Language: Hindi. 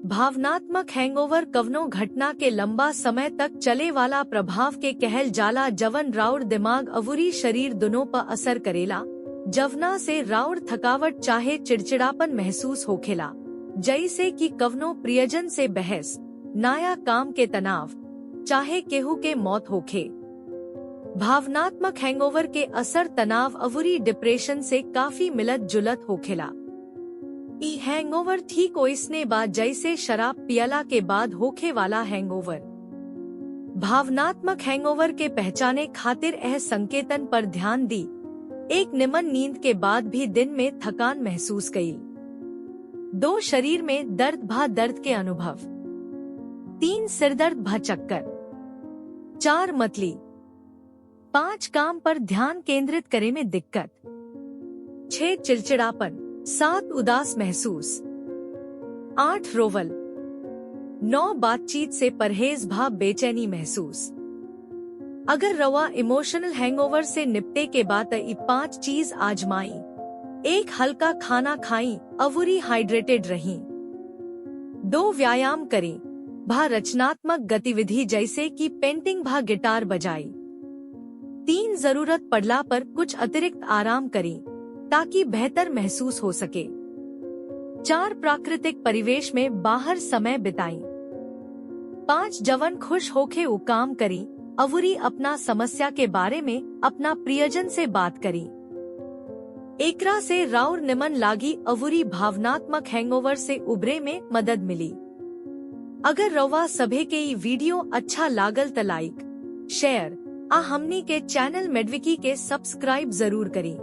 भावनात्मक हैंगओवर कवनो घटना के लंबा समय तक चले वाला प्रभाव के कहल जाला जवन राउर दिमाग अवुरी शरीर दोनों पर असर करेला। जवना से राउर थकावट चाहे चिड़चिड़ापन महसूस होखेला, जैसे कि कवनो प्रियजन से बहस, नया काम के तनाव, चाहे केहू के मौत होखे। भावनात्मक हैंगओवर के असर तनाव अवुरी डिप्रेशन से काफी मिलत जुलत होखेला। ई हैंगओवर ठीक ओइसने बा जैसे शराब पियला के बाद होखे वाला हैंगओवर। भावनात्मक हैंगओवर के पहचाने खातिर एह संकेतन पर ध्यान दी। एक निमन नींद के बाद भी दिन में थकान महसूस कई। 2 शरीर में दर्द के अनुभव। 3 सिरदर्द भा चक्कर। 4 मतली। 5 काम पर ध्यान केंद्रित करे में दिक्कत। 6 चिड़चिड़ापन। 7 उदास महसूस। 8 रोवल। 9 बातचीत से परहेज भा बेचैनी महसूस। अगर रवा इमोशनल हैंगओवर से निपटे के बाद ये 5 चीज आजमाई। 1 हल्का खाना खाई, अवुरी हाइड्रेटेड रही। 2 व्यायाम करें, भा रचनात्मक गतिविधि जैसे कि पेंटिंग भा गिटार बजाई। 3 जरूरत पड़ला पर कुछ अतिरिक्त आराम करें ताकि बेहतर महसूस हो सके। 4 प्राकृतिक परिवेश में बाहर समय बिताएं। 5 जवन खुश होके वो काम करी, अवुरी अपना समस्या के बारे में अपना प्रियजन से बात करी। एकरा से राउर निमन लागी अवुरी भावनात्मक हैंगओवर से उबरे में मदद मिली। अगर रवा सभे के ये वीडियो अच्छा लागल त लाइक, शेयर आ हमनी के चैनल मेडविकी के सब्सक्राइब जरूर करी।